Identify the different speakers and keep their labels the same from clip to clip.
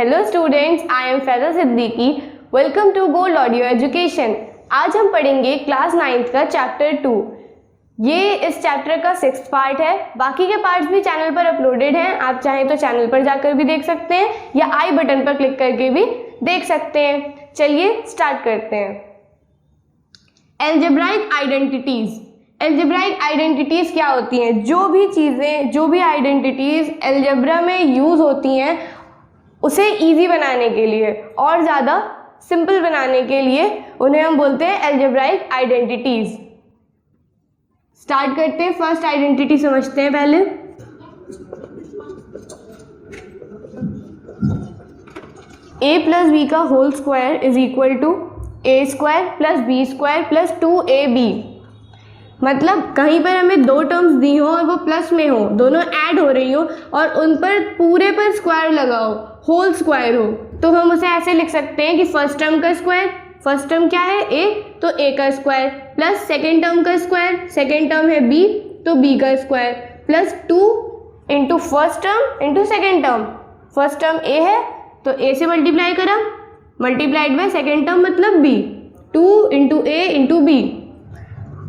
Speaker 1: Hello students, I am Faiza Siddiqui. Welcome to Gold Audio Education. आज हम पढ़ेंगे क्लास 9th का चैप्टर 2। ये इस चैप्टर का 6th पार्ट है। बाकी के पार्ट्स भी चैनल पर अपलोडेड हैं, आप चाहें तो चैनल पर जाकर भी देख सकते हैं या आई बटन पर क्लिक करके भी देख सकते हैं। चलिए स्टार्ट करते हैं। Algebraic identities. एल्जेब्राइक आइडेंटिटीज़ क्या होती हैं? जो भी चीज़ें, जो भी आइडेंटिटीज़ एल्जेब्रा में यूज़ होती हैं उसे इजी बनाने के लिए और ज़्यादा सिंपल बनाने के लिए उन्हें हम बोलते हैं एल्जेब्राइक आइडेंटिटीज़। स्टार्ट करते हैं। फर्स्ट आइडेंटिटी समझते हैं पहले। a प्लस बी का whole square is equal to A square plus B square plus 2ab। मतलब कहीं पर हमें दो टर्म्स दी हो और वो प्लस में हो, दोनों ऐड हो रही हो और उन पर पूरे पर स्क्वायर लगाओ, होल स्क्वायर हो, तो हम उसे ऐसे लिख सकते हैं कि फर्स्ट टर्म का स्क्वायर, फर्स्ट टर्म क्या है a, तो a का स्क्वायर, प्लस सेकेंड टर्म का स्क्वायर, सेकेंड टर्म है b, तो b का square, plus 2 into first term into second term. First term a है तो a से मल्टीप्लाई करा, मल्टीप्लाइड बाय सेकेंड टर्म मतलब b, 2 into a into b।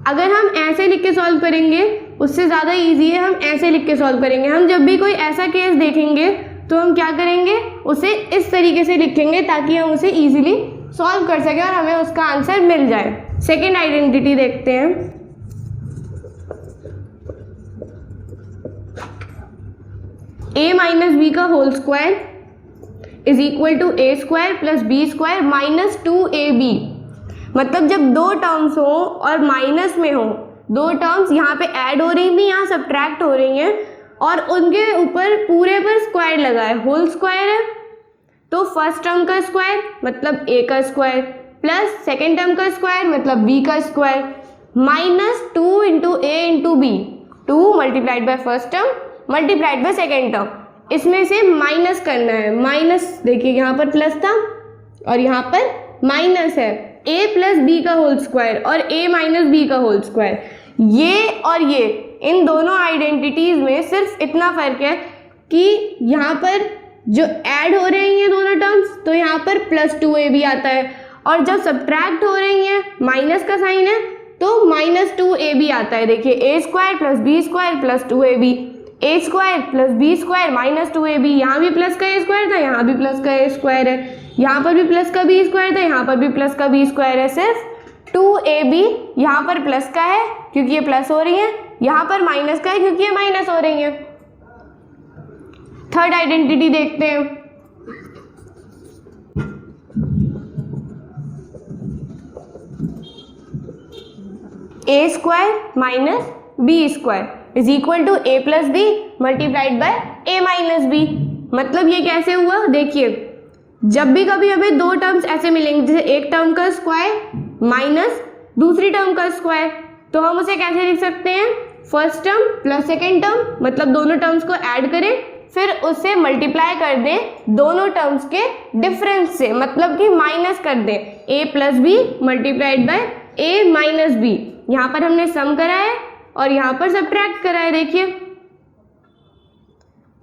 Speaker 1: अगर हम ऐसे लिख के सॉल्व करेंगे उससे ज़्यादा इजी है, हम ऐसे लिख के सॉल्व करेंगे। हम जब भी कोई ऐसा केस देखेंगे तो हम क्या करेंगे, उसे इस तरीके से लिखेंगे ताकि हम उसे इजीली सॉल्व कर सकें और हमें उसका आंसर मिल जाए। सेकेंड आइडेंटिटी देखते हैं। a माइनस बी का whole square is equal to A square plus B square minus 2ab। मतलब जब दो टर्म्स हो और माइनस में हो, दो टर्म्स यहाँ पे ऐड हो रही थी, यहाँ सब्ट्रैक्ट हो रही हैं और उनके ऊपर पूरे पर स्क्वायर लगा है, होल स्क्वायर है, तो फर्स्ट टर्म का स्क्वायर मतलब a का स्क्वायर प्लस सेकेंड टर्म का स्क्वायर मतलब b का square minus 2 into a into b, 2 multiplied by first term multiplied by second term. इसमें से माइनस करना है। माइनस देखिए यहाँ पर प्लस था और यहाँ पर माइनस है। a प्लस बी का होल स्क्वायर और a माइनस बी का होल स्क्वायर, ये और ये, इन दोनों आइडेंटिटीज में सिर्फ इतना फर्क है कि यहाँ पर जो ऐड हो रही हैं दोनों टर्म्स तो यहाँ पर प्लस 2ab आता है और जब सब्ट्रैक्ट हो रही हैं माइनस का साइन है तो माइनस 2ab आता है। देखिए a square plus B square plus 2ab, a square plus B square minus 2ab। यहाँ भी प्लस का a स्क्वायर था, यहाँ भी प्लस का a स्क्वायर है, यहाँ पर भी प्लस का b स्क्वायर था, यहाँ पर भी प्लस का b स्क्वायर है। सिर्फ 2ab यहाँ पर प्लस का है क्योंकि ये प्लस हो रही है, यहाँ पर माइनस का है क्योंकि ये माइनस हो रही है। थर्ड आइडेंटिटी देखते हैं। a square minus B square is equal to a plus B multiplied by a minus B. मतलब ये कैसे हुआ, देखिए जब भी कभी हमें दो टर्म्स ऐसे मिलेंगे, जैसे एक टर्म का स्क्वायर माइनस दूसरी टर्म का स्क्वायर, तो हम उसे कैसे लिख सकते हैं, first term plus second term, मतलब दोनों टर्म्स को ऐड करें फिर उससे मल्टीप्लाई कर दें दोनों टर्म्स के डिफरेंस से, मतलब कि माइनस कर दें a plus B multiplied by a minus B. यहाँ पर हमने सम करा है और यहाँ पर सब्ट्रैक्ट करा है। देखिए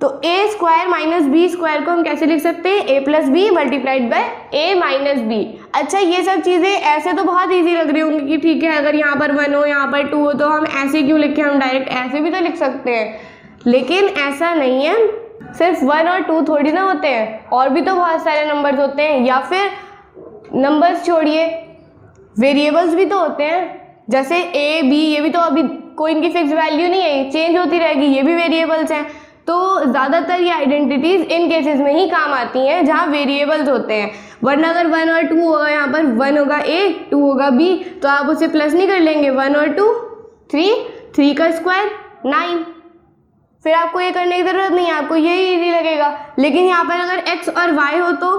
Speaker 1: तो a square minus B square को हम कैसे लिख सकते हैं, a plus B multiplied by a minus B. अच्छा, ये सब चीज़ें ऐसे तो बहुत इजी लग रही होंगी कि ठीक है अगर यहाँ पर 1 हो यहाँ पर 2 हो तो हम ऐसे क्यों लिखें, हम डायरेक्ट ऐसे भी तो लिख सकते हैं, लेकिन ऐसा नहीं है। सिर्फ 1 और 2 थोड़ी ना होते हैं, और भी तो बहुत सारे नंबर्स होते हैं, या फिर नंबर्स छोड़िए वेरिएबल्स भी तो होते हैं, जैसे a b, ये भी तो अभी कोई इनकी फिक्स वैल्यू नहीं है, चेंज होती रहेगी, ये भी वेरिएबल्स हैं। तो ज़्यादातर ये आइडेंटिटीज़ इन केसेस में ही काम आती हैं जहाँ वेरिएबल्स होते हैं, वरना अगर 1 और 2 होगा, यहाँ पर 1 होगा a 2 होगा b, तो आप उसे प्लस नहीं कर लेंगे, 1 और 2 3 का स्क्वायर 9, फिर आपको ये करने की ज़रूरत नहीं है, आपको यही इजी लगेगा। लेकिन यहाँ पर अगर x और y हो तो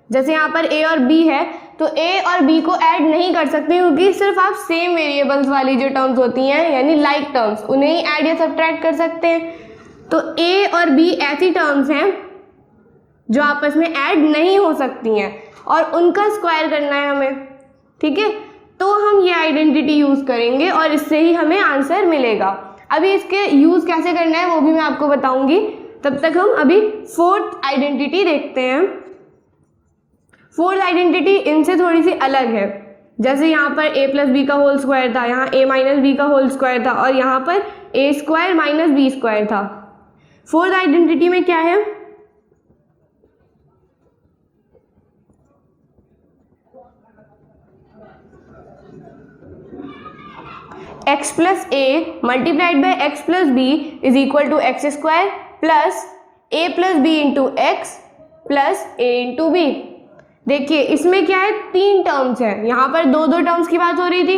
Speaker 1: जैसे यहाँ पर a और b है तो a और b को ऐड नहीं कर सकते क्योंकि सिर्फ आप सेम वेरिएबल्स वाली जो टर्म्स होती हैं यानी लाइक टर्म्स उन्हें ही ऐड या सब्ट्रैक्ट कर सकते हैं। तो a और b ऐसी टर्म्स हैं जो आपस में ऐड नहीं हो सकती हैं और उनका स्क्वायर करना है हमें, ठीक है। तो हम ये आइडेंटिटी यूज़ करेंगे और इससे ही हमें आंसर मिलेगा। अभी इसके यूज़ कैसे करना है वो भी मैं आपको बताऊंगी। तब तक हम अभी फोर्थ आइडेंटिटी देखते हैं। फोर्थ आइडेंटिटी इनसे थोड़ी सी अलग है। जैसे यहाँ पर a प्लस बी का होल स्क्वायर था, यहाँ a माइनस बी का होल स्क्वायर था और यहाँ पर a square minus B square था। फोर्थ आइडेंटिटी में क्या है, x plus A multiplied by X plus B is equal to X square plus a plus B into X plus A into B. देखिए इसमें क्या है, तीन टर्म्स हैं। यहाँ पर दो दो टर्म्स की बात हो रही थी,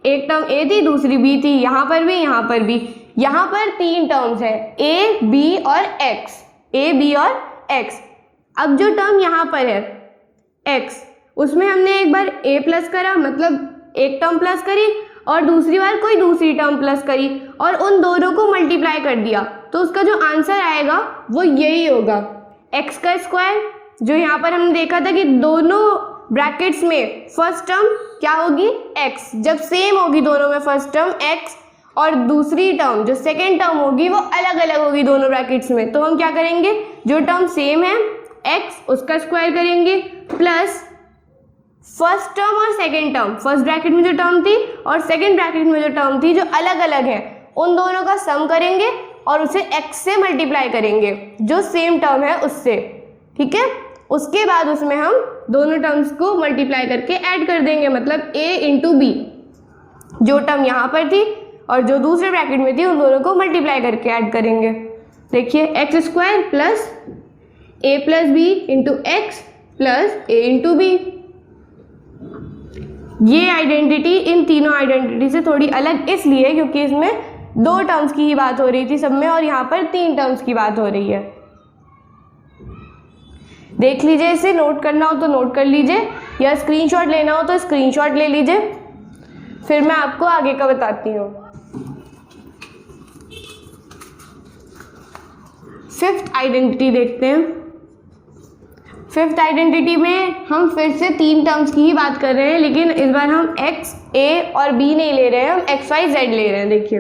Speaker 1: एक टर्म a थी दूसरी b थी, यहाँ पर भी यहाँ पर भी। यहाँ पर तीन टर्म्स हैं a b और x, a b और x। अब जो टर्म यहाँ पर है x, उसमें हमने एक बार a प्लस करा, मतलब एक टर्म प्लस करी और दूसरी बार कोई दूसरी टर्म प्लस करी और उन दोनों को मल्टीप्लाई कर दिया, तो उसका जो आंसर आएगा वो यही होगा, x का स्क्वायर। जो यहाँ पर हमने देखा था कि दोनों ब्रैकेट्स में फर्स्ट टर्म क्या होगी, x, जब सेम होगी दोनों में फर्स्ट टर्म x और दूसरी टर्म जो सेकेंड टर्म होगी वो अलग अलग होगी दोनों ब्रैकेट्स में, तो हम क्या करेंगे, जो टर्म सेम है x उसका स्क्वायर करेंगे प्लस फर्स्ट टर्म और सेकेंड टर्म, फर्स्ट ब्रैकेट में जो टर्म थी और सेकेंड ब्रैकेट में जो टर्म थी जो अलग अलग है उन दोनों का सम करेंगे और उसे x से मल्टीप्लाई करेंगे जो सेम टर्म है उससे, ठीक है। उसके बाद उसमें हम दोनों टर्म्स को मल्टीप्लाई करके ऐड कर देंगे, मतलब a इंटू बी, जो टर्म यहाँ पर थी और जो दूसरे ब्रैकेट में थी उन दोनों को मल्टीप्लाई करके ऐड करेंगे। देखिए X square plus a plus B into X plus A into B. ये आइडेंटिटी इन तीनों आइडेंटिटी से थोड़ी अलग इसलिए क्योंकि इसमें दो टर्म्स की ही बात हो रही थी सब में और यहाँ पर तीन टर्म्स की बात हो रही है। देख लीजिए, इसे नोट करना हो तो नोट कर लीजिए या स्क्रीनशॉट लेना हो तो स्क्रीनशॉट ले लीजिए, फिर मैं आपको आगे का बताती हूँ। फिफ्थ आइडेंटिटी देखते हैं। फिफ्थ आइडेंटिटी में हम फिर से तीन टर्म्स की ही बात कर रहे हैं, लेकिन इस बार हम x, a और b नहीं ले रहे हैं, हम x, y, z ले रहे हैं। देखिए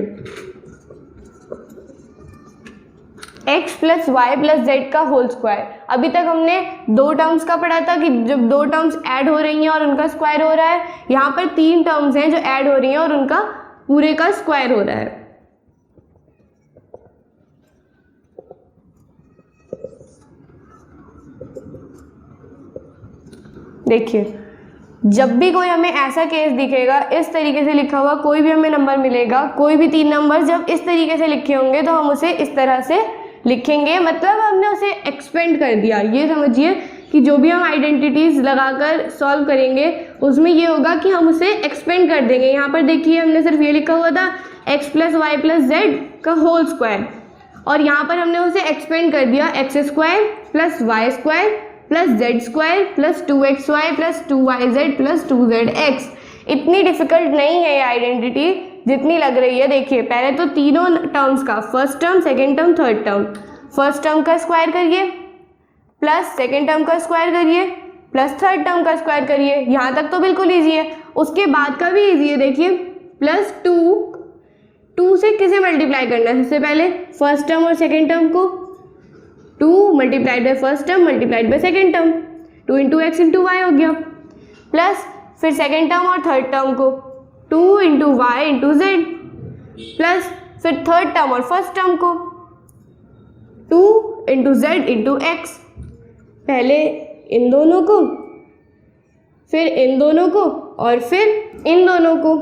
Speaker 1: x plus Y plus Z का होल स्क्वायर। अभी तक हमने दो टर्म्स का पढ़ा था कि जब दो टर्म्स ऐड हो रही हैं और उनका स्क्वायर हो रहा है, यहाँ पर तीन टर्म्स हैं जो ऐड हो रही हैं और उनका पूरे का स्क्वायर हो रहा है। देखिए जब भी कोई हमें ऐसा केस दिखेगा, इस तरीके से लिखा हुआ कोई भी हमें नंबर मिलेगा, कोई भी तीन नंबर जब इस तरीके से लिखे होंगे तो हम उसे इस तरह से लिखेंगे, मतलब हमने उसे एक्सपेंड कर दिया। ये समझिए कि जो भी हम आइडेंटिटीज लगाकर सॉल्व करेंगे उसमें ये होगा कि हम उसे एक्सपेंड कर देंगे। यहाँ पर देखिए हमने सिर्फ ये लिखा हुआ था x plus Y plus Z का होल स्क्वायर और यहाँ पर हमने उसे एक्सपेंड कर दिया X square plus Y square plus Z square plus 2xy plus 2yz plus 2zx। इतनी डिफिकल्ट नहीं है ये आइडेंटिटी जितनी लग रही है। देखिए पहले तो तीनों टर्म्स का, first term, second term, third term, first term का स्क्वायर करिए प्लस सेकेंड टर्म का स्क्वायर करिए प्लस थर्ड टर्म का स्क्वायर करिए। यहाँ तक तो बिल्कुल ईजी है। उसके बाद का भी ईजी है। देखिए प्लस 2 से किसे मल्टीप्लाई करना है, सबसे पहले फर्स्ट टर्म और सेकेंड टर्म को, 2 multiplied by first term multiplied by second term, 2 into X into Y हो गया, प्लस फिर सेकेंड टर्म और थर्ड टर्म को 2 into Y into Z, plus फिर थर्ड टर्म और फर्स्ट टर्म को 2 इंटू जेड इंटू एक्स। पहले इन दोनों को, फिर इन दोनों को और फिर इन दोनों को।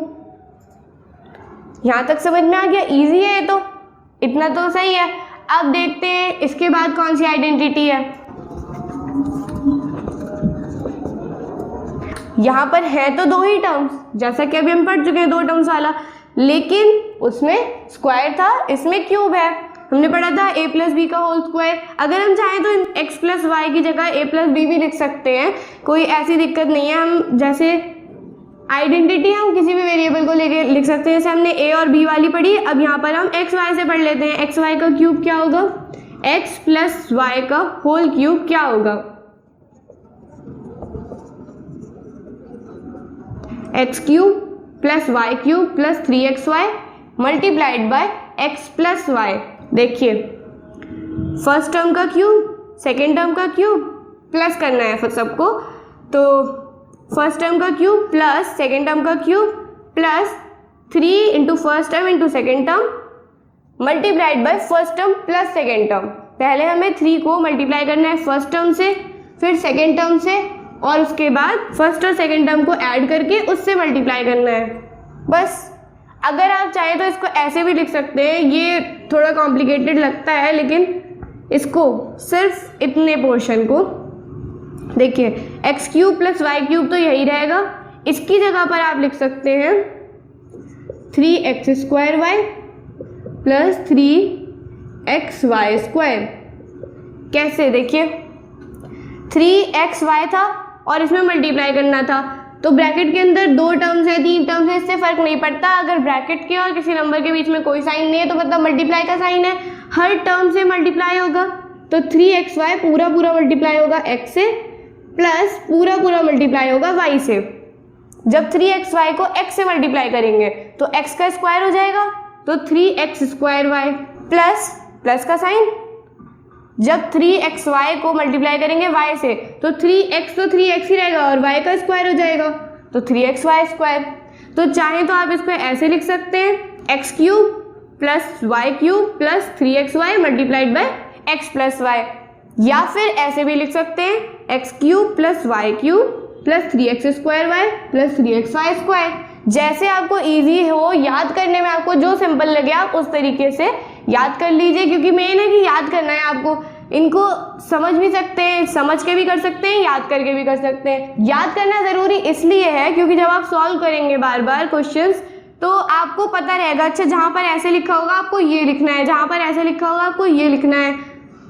Speaker 1: यहाँ तक समझ में आ गया? इजी है ये तो, इतना तो सही है। अब देखते हैं इसके बाद कौन सी आइडेंटिटी है। यहाँ पर है तो दो ही टर्म्स, जैसा कि अभी हम पढ़ चुके हैं दो टर्म्स वाला, लेकिन उसमें स्क्वायर था, इसमें क्यूब है। हमने पढ़ा था a प्लस बी का होल स्क्वायर। अगर हम चाहें तो x प्लस वाई की जगह a प्लस बी भी लिख सकते हैं, कोई ऐसी दिक्कत नहीं है। हम जैसे आइडेंटिटी हम किसी भी वेरिएबल को लेके लिख सकते हैं, जैसे हमने a और b वाली पढ़ी। अब यहाँ पर हम x y से पढ़ लेते हैं। x y का क्यूब क्या होगा, x प्लस वाई का होल क्यूब क्या होगा, x cube plus Y cube plus 3xy multiplied by x plus Y. देखिए फर्स्ट टर्म का क्यूब, सेकेंड टर्म का क्यूब, प्लस करना है फिर सबको। तो फर्स्ट टर्म का क्यूब प्लस सेकेंड टर्म का cube plus 3 into first term into second term multiplied by first term plus second term. पहले हमें 3 को मल्टीप्लाई करना है फर्स्ट टर्म से, फिर सेकेंड टर्म से, और उसके बाद फर्स्ट और सेकेंड टर्म को ऐड करके उससे मल्टीप्लाई करना है बस। अगर आप चाहें तो इसको ऐसे भी लिख सकते हैं, ये थोड़ा कॉम्प्लिकेटेड लगता है, लेकिन इसको सिर्फ इतने पोर्शन को देखिए, x cube plus Y cube तो यही रहेगा, इसकी जगह पर आप लिख सकते हैं 3x² y plus 3xy square. कैसे, देखिए 3xy था और इसमें मल्टीप्लाई करना था, तो ब्रैकेट के अंदर 2 टर्म्स है, 3 टर्म्स है, इससे फर्क नहीं पड़ता। अगर ब्रैकेट के और किसी नंबर के बीच में कोई साइन नहीं है तो मतलब मल्टीप्लाई का साइन है, हर टर्म से मल्टीप्लाई होगा। तो 3xy पूरा मल्टीप्लाई होगा x से, प्लस पूरा मल्टीप्लाई होगा y से। जब 3xy को x से मल्टीप्लाई करेंगे तो x का स्क्वायर हो जाएगा, तो 3x² y प्लस का साइन। जब 3xy को मल्टीप्लाई करेंगे y से तो 3x तो 3x ही रहेगा और y का स्क्वायर हो जाएगा, तो 3xy स्क्वायर। तो चाहे तो आप इसको ऐसे लिख सकते हैं x cube plus Y cube plus 3xy multiplied by x plus Y, या फिर ऐसे भी लिख सकते हैं x cube plus Y cube plus 3x² y plus 3xy square. जैसे आपको इजी हो, याद करने में आपको जो सिंपल लगे आप उस तरीके से याद कर लीजिए, क्योंकि मेन है कि याद करना है आपको। इनको समझ भी सकते हैं, समझ के भी कर सकते हैं, याद करके भी कर सकते हैं। याद करना ज़रूरी इसलिए है क्योंकि जब आप सॉल्व करेंगे बार बार क्वेश्चंस तो आपको पता रहेगा, अच्छा जहाँ पर ऐसे लिखा होगा आपको ये लिखना है, जहाँ पर ऐसे लिखा होगा आपको ये लिखना है।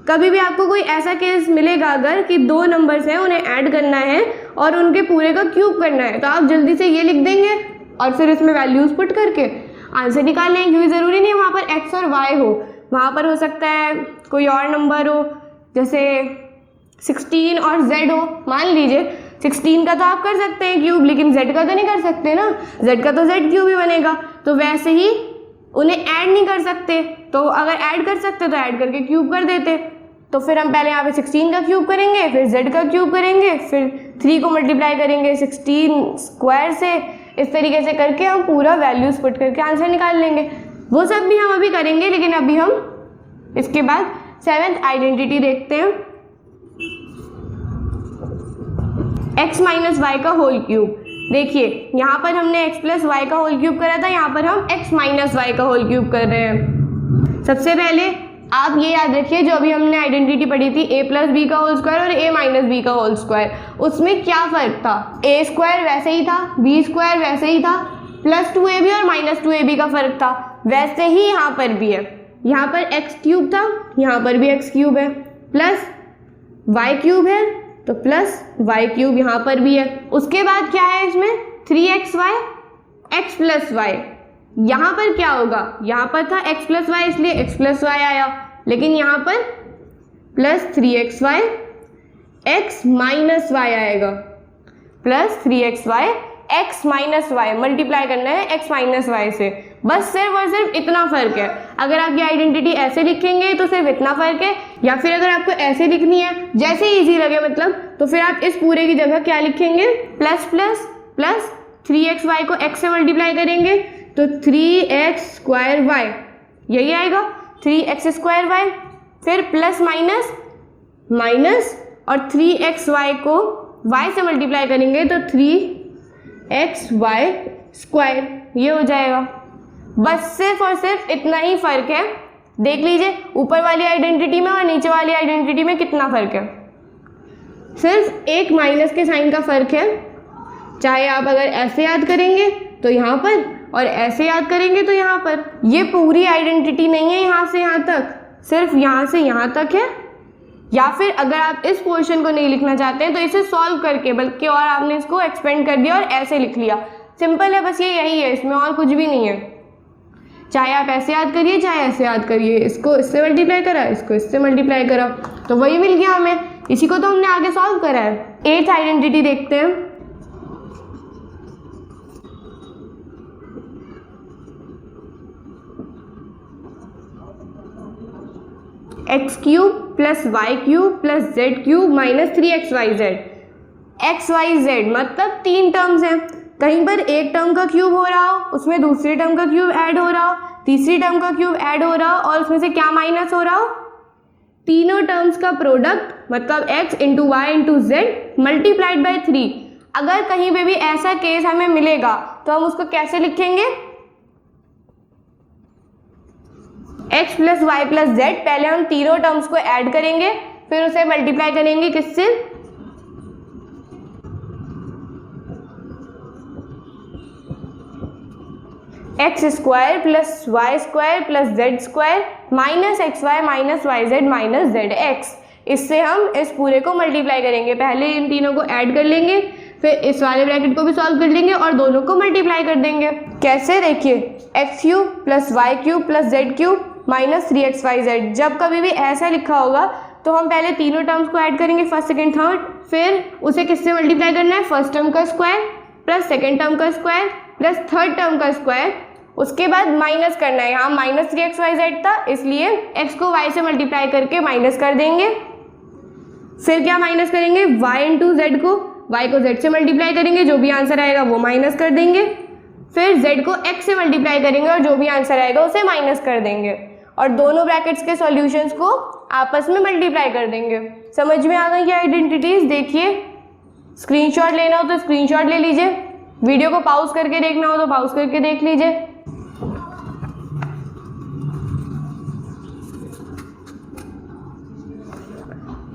Speaker 1: कभी भी आपको कोई ऐसा केस मिलेगा अगर कि 2 नंबर्स हैं, उन्हें ऐड करना है और उनके पूरे का क्यूब करना है, तो आप जल्दी से ये लिख देंगे और फिर इसमें वैल्यूज़ पुट करके आंसर निकाल लेंगे। क्योंकि ज़रूरी नहीं वहाँ पर x और y हो, वहाँ पर हो सकता है कोई और नंबर हो, जैसे 16 और z हो। मान लीजिए 16 का तो आप कर सकते हैं क्यूब, लेकिन z का तो नहीं कर सकते ना, z का तो z क्यूब ही बनेगा। तो वैसे ही उन्हें ऐड नहीं कर सकते, तो अगर ऐड कर सकते तो ऐड करके क्यूब कर देते। तो फिर हम पहले यहाँ पे 16 का क्यूब करेंगे, फिर z का क्यूब करेंगे, फिर 3 को मल्टीप्लाई करेंगे 16 स्क्वायर से। इस तरीके से करके हम पूरा वैल्यूज पुट करके आंसर निकाल लेंगे। वो सब भी हम अभी करेंगे, लेकिन अभी हम इसके बाद 7th आइडेंटिटी देखते हैं, x माइनस वाई का होल क्यूब। देखिए यहाँ पर हमने x प्लस वाई का होल क्यूब करा था, यहाँ पर हम x माइनस वाई का होल क्यूब कर रहे हैं। सबसे पहले आप ये याद रखिए, जो अभी हमने आइडेंटिटी पढ़ी थी a प्लस बी का होल स्क्वायर और a माइनस बी का होल स्क्वायर, उसमें क्या फ़र्क था? a स्क्वायर वैसे ही था, b स्क्वायर वैसे ही था, प्लस 2ab और माइनस 2ab का फ़र्क था। वैसे ही यहाँ पर भी है, यहाँ पर x क्यूब था, यहाँ पर भी x क्यूब है, प्लस y क्यूब है तो प्लस y क्यूब यहाँ पर भी है। उसके बाद क्या है इसमें 3xy x प्लस वाई। यहाँ पर क्या होगा, यहाँ पर था x प्लस वाई इसलिए x प्लस वाई आया, लेकिन यहाँ पर plus 3xy x minus y आएगा, plus 3xy x minus y. Multiply करना है x माइनस वाई से, बस सिर्फ और सिर्फ इतना फ़र्क है। अगर आप ये आइडेंटिटी ऐसे लिखेंगे तो सिर्फ इतना फ़र्क है, या फिर अगर आपको ऐसे लिखनी है जैसे इजी लगे मतलब, तो फिर आप इस पूरे की जगह क्या लिखेंगे, प्लस प्लस प्लस 3xy को x से मल्टीप्लाई करेंगे तो 3x² y, यही आएगा 3x² y। फिर प्लस माइनस माइनस और 3xy को y से मल्टीप्लाई करेंगे तो 3xy स्क्वायर, ये हो जाएगा। बस सिर्फ और सिर्फ इतना ही फ़र्क है। देख लीजिए ऊपर वाली आइडेंटिटी में और नीचे वाली आइडेंटिटी में कितना फ़र्क है, सिर्फ एक माइनस के साइन का फ़र्क है। चाहे आप अगर ऐसे याद करेंगे तो यहाँ पर, और ऐसे याद करेंगे तो यहाँ पर। ये पूरी आइडेंटिटी नहीं है यहाँ से यहाँ तक, सिर्फ यहाँ से यहाँ तक है। या फिर अगर आप इस पोर्शन को नहीं लिखना चाहते हैं तो इसे सॉल्व करके, बल्कि और आपने इसको एक्सपेंड कर दिया और ऐसे लिख लिया। सिंपल है, बस ये यही है, इसमें और कुछ भी नहीं है। चाहे आप ऐसे याद करिए चाहे ऐसे याद करिए, इसको इससे मल्टीप्लाई करा, इसको इससे मल्टीप्लाई करा, तो वही मिल गया हमें। इसी को तो हमने आगे सॉल्व करा है। 8th आइडेंटिटी देखते हैं, X cube plus Y cube plus Z cube minus 3xyz। X Y Z मतलब 3 टर्म्स हैं, कहीं पर एक टर्म का क्यूब हो रहा हो, उसमें दूसरी टर्म का क्यूब ऐड हो रहा हो, तीसरी टर्म का क्यूब ऐड हो रहा हो और उसमें से क्या माइनस हो रहा हो, तीनों टर्म्स का प्रोडक्ट मतलब x into Y into z multiplied by 3। अगर कहीं पे भी ऐसा केस हमें मिलेगा तो हम उसको कैसे लिखेंगे, x plus Y plus z, पहले हम तीनों टर्म्स को ऐड करेंगे फिर उसे मल्टीप्लाई करेंगे किससे, x square plus Y square plus Z square minus x y minus y z minus z x. इससे हम इस पूरे को मल्टीप्लाई करेंगे, पहले इन तीनों को ऐड कर लेंगे फिर इस वाले ब्रैकेट को भी सॉल्व कर लेंगे और दोनों को मल्टीप्लाई कर देंगे। कैसे, देखिए x cube plus Y cube plus Z cube minus 3xyz। जब कभी भी ऐसा लिखा होगा तो हम पहले तीनों टर्म्स को ऐड करेंगे, फर्स्ट सेकंड थर्ड, फिर उसे किससे मल्टीप्लाई करना है, फर्स्ट टर्म का स्क्वायर प्लस सेकंड टर्म का स्क्वायर प्लस थर्ड टर्म का स्क्वायर, उसके बाद माइनस करना है। यहाँ माइनस 3xyz था इसलिए x को y से मल्टीप्लाई करके माइनस कर देंगे, फिर क्या माइनस करेंगे, y इंटू जेड को z से मल्टीप्लाई करेंगे, जो भी आंसर आएगा वो माइनस कर देंगे, फिर z को x से मल्टीप्लाई करेंगे और जो भी आंसर आएगा उसे माइनस कर देंगे और दोनों ब्रैकेट्स के सॉल्यूशंस को आपस में मल्टीप्लाई कर देंगे। समझ में आ गई ये आइडेंटिटीज। देखिए स्क्रीनशॉट लेना हो तो स्क्रीनशॉट ले लीजिए, वीडियो को पॉज करके देखना हो तो पॉज करके देख लीजिए।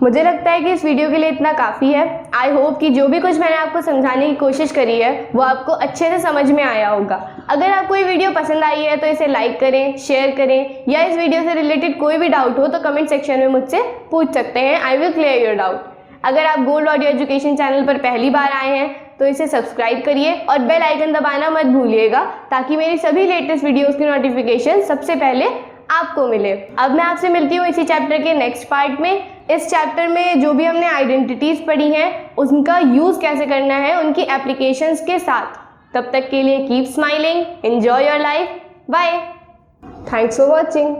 Speaker 1: मुझे लगता है कि इस वीडियो के लिए इतना काफ़ी है। आई होप कि जो भी कुछ मैंने आपको समझाने की कोशिश करी है वो आपको अच्छे से समझ में आया होगा। अगर आपको ये वीडियो पसंद आई है तो इसे लाइक करें, शेयर करें, या इस वीडियो से रिलेटेड कोई भी डाउट हो तो कमेंट सेक्शन में मुझसे पूछ सकते हैं। I will clear your doubt. अगर आप गोल्ड ऑडियो एजुकेशन चैनल पर पहली बार आए हैं तो इसे सब्सक्राइब करिए और बेल आइकन दबाना मत भूलिएगा ताकि मेरी सभी लेटेस्ट वीडियोज़ की नोटिफिकेशन सबसे पहले आपको मिले। अब मैं आपसे मिलती हूँ इसी चैप्टर के नेक्स्ट पार्ट में। इस चैप्टर में जो भी हमने आइडेंटिटीज़ पढ़ी हैं उनका यूज़ कैसे करना है उनकी एप्लीकेशंस के साथ। तब तक के लिए keep smiling, enjoy your life, bye, thanks for watching.